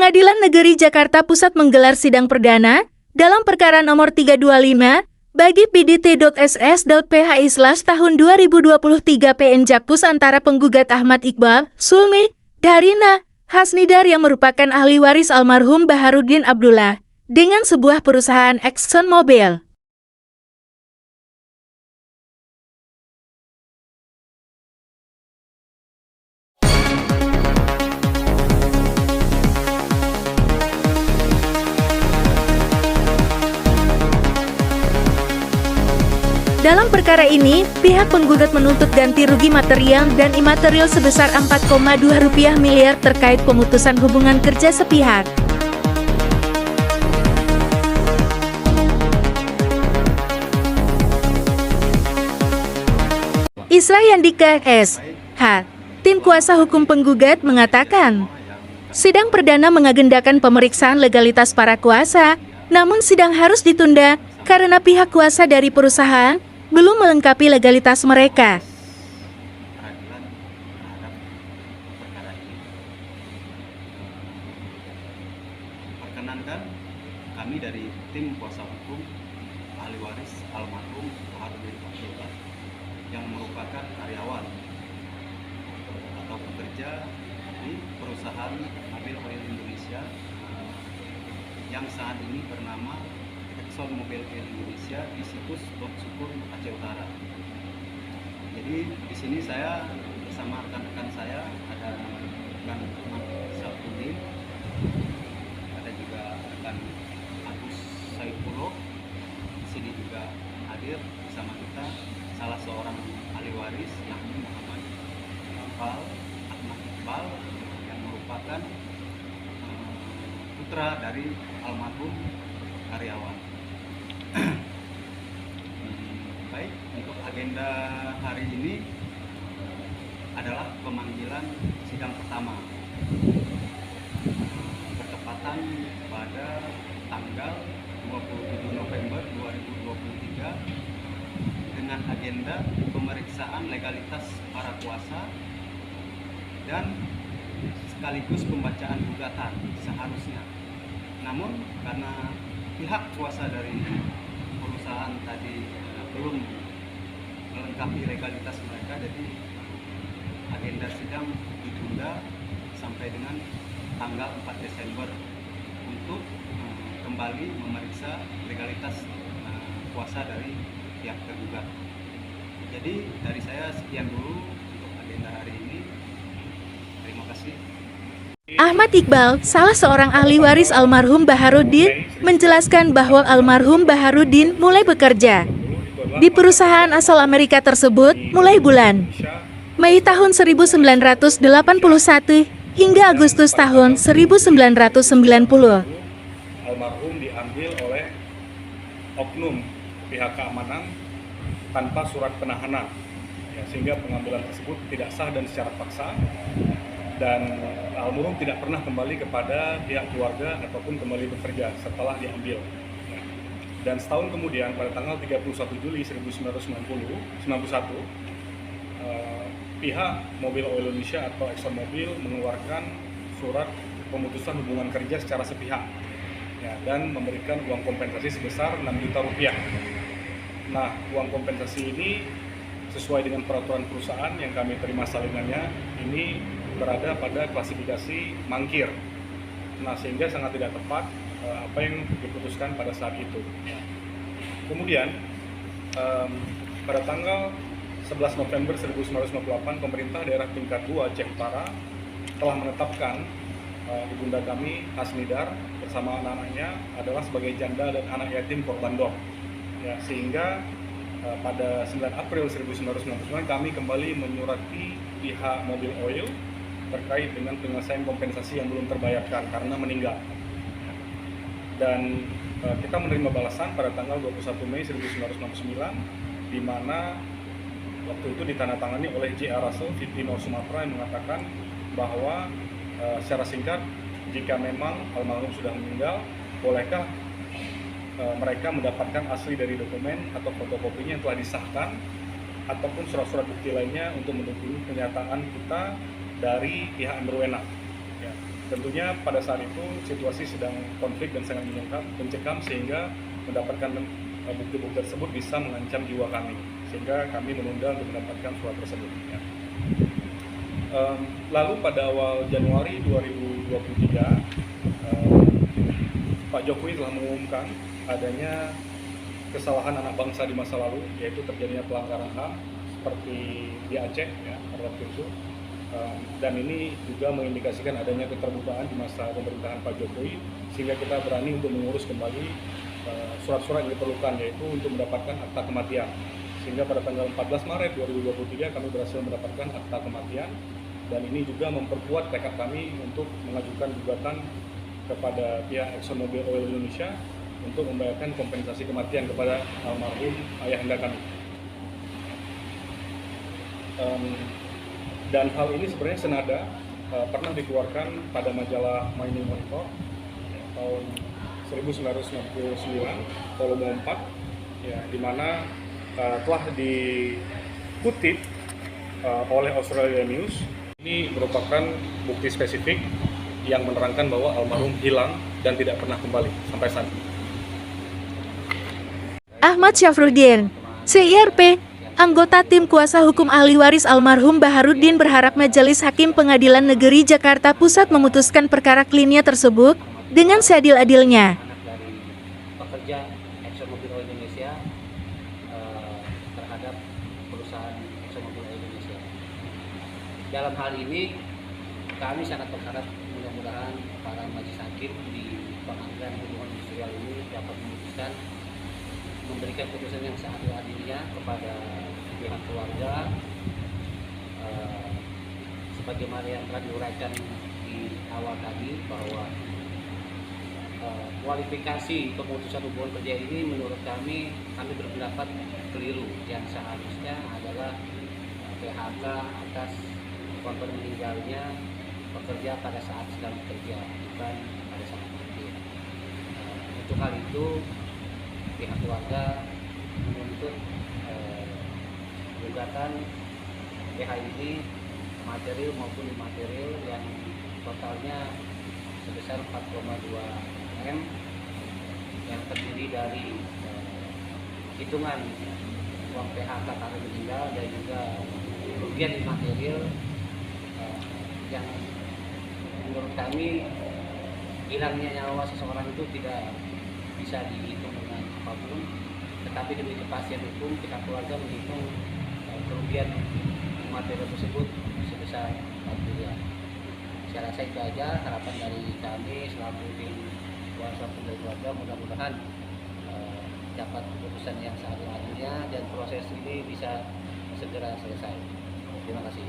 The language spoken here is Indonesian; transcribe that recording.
Pengadilan Negeri Jakarta Pusat menggelar sidang perdana dalam perkara nomor 325 bagi PDT.SS.PHI/tahun 2023 PN Jakpus antara penggugat Ahmad Iqbal, Sulmi, Darina, Hasnidar yang merupakan ahli waris almarhum Baharudin Abdullah dengan sebuah perusahaan Exxon Mobil. Dalam perkara ini, pihak penggugat menuntut ganti rugi material dan imaterial sebesar Rp4,2 miliar terkait pemutusan hubungan kerja sepihak. Isra Yandika S.H. Tim kuasa hukum penggugat mengatakan, sidang perdana mengagendakan pemeriksaan legalitas para kuasa, namun sidang harus ditunda karena pihak kuasa dari perusahaan belum melengkapi legalitas mereka. Peradilan terhadap perkara ini. Perkenankan kami dari tim kuasa hukum ahli waris almarhum Baharudin Abdullah yang merupakan karyawan atau pekerja di perusahaan Mobil Oil Indonesia yang saat ini bernama Exxon Mobil Oil Indonesia di situs Blok Syukur Aceh Utara. Jadi di sini saya bersama rekan-rekan saya ada rekan Syafruddin, ada juga rekan Agus Saifullah. Di sini juga hadir bersama kita salah seorang ahli waris yakni Ahmad Iqbal yang merupakan putra dari almarhum karyawan. Baik, untuk agenda hari ini adalah pemanggilan sidang pertama bertepatan pada tanggal 27 November 2023 dengan agenda pemeriksaan legalitas para kuasa dan sekaligus pembacaan gugatan seharusnya. Namun karena pihak kuasa dari perusahaan tadi belum melengkapi legalitas mereka, jadi agenda sidang ditunda sampai dengan tanggal 4 Desember untuk kembali memeriksa legalitas kuasa dari pihak tergugat. Jadi dari saya sekian dulu untuk agenda hari ini. Terima kasih. Ahmad Iqbal, salah seorang ahli waris almarhum Baharudin, menjelaskan bahwa almarhum Baharudin mulai bekerja di perusahaan asal Amerika tersebut mulai bulan Mei tahun 1981 hingga Agustus tahun 1990. Almarhum diambil oleh oknum pihak keamanan tanpa surat penahanan, sehingga pengambilan tersebut tidak sah dan secara paksa, dan almarhum tidak pernah kembali kepada pihak keluarga ataupun kembali bekerja setelah diambil. Dan setahun kemudian pada tanggal 31 Juli 1991, pihak Mobil Oil Indonesia atau Exxon Mobil mengeluarkan surat pemutusan hubungan kerja secara sepihak, dan memberikan uang kompensasi sebesar Rp6 juta. Nah, uang kompensasi ini sesuai dengan peraturan perusahaan yang kami terima salinannya, ini berada pada klasifikasi mangkir. Nah, sehingga sangat tidak tepat apa yang diputuskan pada saat itu. Kemudian pada tanggal 11 November 1998 pemerintah daerah tingkat 2 Aceh Utara telah menetapkan ibunda kami Hasnidar bersama anak-anaknya adalah sebagai janda dan anak yatim korban dom. Sehingga pada 9 April 1999 kami kembali menyurati pihak Mobil Oil terkait dengan penyelesaian kompensasi yang belum terbayarkan karena meninggal. Dan kita menerima balasan pada tanggal 21 Mei 1969, di mana waktu itu ditandatangani oleh J.A. Russell, VP Nor Sumatera, yang mengatakan bahwa secara singkat, jika memang almarhum sudah meninggal, bolehkah mereka mendapatkan asli dari dokumen atau fotokopinya yang telah disahkan ataupun surat-surat bukti lainnya untuk mendukung pernyataan kita dari pihak yang berwenang. Tentunya pada saat itu situasi sedang konflik dan sangat mencekam sehingga mendapatkan bukti-bukti tersebut bisa mengancam jiwa kami, sehingga kami menunda untuk mendapatkan surat tersebut. Ya. Lalu pada awal Januari 2023, Pak Jokowi telah mengumumkan adanya kesalahan anak bangsa di masa lalu, yaitu terjadinya pelanggaran HAM seperti di Aceh ya, pada waktu itu. Dan ini juga mengindikasikan adanya keterbukaan di masa pemerintahan Pak Jokowi, sehingga kita berani untuk mengurus kembali surat-surat yang diperlukan, yaitu untuk mendapatkan akta kematian. Sehingga pada tanggal 14 Maret 2023 kami berhasil mendapatkan akta kematian, dan ini juga memperkuat tekad kami untuk mengajukan gugatan kepada pihak ExxonMobil Oil Indonesia untuk membayarkan kompensasi kematian kepada almarhum ayahanda kami. Dan hal ini sebenarnya senada pernah dikeluarkan pada majalah Mining Monitor tahun 1999 volume 4 ya, di mana telah dikutip oleh Australia News. Ini merupakan bukti spesifik yang menerangkan bahwa almarhum hilang dan tidak pernah kembali sampai saat ini. Ahmad Syafruddin, CIRP, anggota tim kuasa hukum ahli waris almarhum Baharudin berharap Majelis Hakim Pengadilan Negeri Jakarta Pusat memutuskan perkara kliennya tersebut dengan seadil-adilnya. Dari pekerja ExxonMobil Oil Indonesia terhadap perusahaan ExxonMobil Oil Indonesia. Dalam hal ini kami sangat berharap mudah-mudahan para majelis hakim di pengadilan hubungan industrial ini dapat memutuskan memberikan putusan yang seadil-adilnya kepada pihak keluarga, sebagaimana yang telah diuraikan di awal tadi bahwa kualifikasi pemutusan hubungan kerja ini menurut kami berpendapat keliru. Yang seharusnya adalah PHK atas korban meninggalnya pekerja pada saat sedang bekerja, bukan pada saat mati. Untuk hal itu pihak keluarga menuntut gugatan PH ini material maupun imaterial yang totalnya sebesar 4,2 M yang terdiri dari hitungan uang PHK karena meninggal dan juga kerugian imaterial yang menurut kami hilangnya nyawa seseorang itu tidak bisa dihitung dengan apapun, tetapi demi kepastian hukum pihak keluarga menghitung kerugian material tersebut sebesar 4 miliar. Saya rasa itu aja harapan dari kami selaku tim kuasa hukum dari keluarga, mudah-mudahan dapat keputusan yang seadil-adilnya dan proses ini bisa segera selesai. Terima kasih.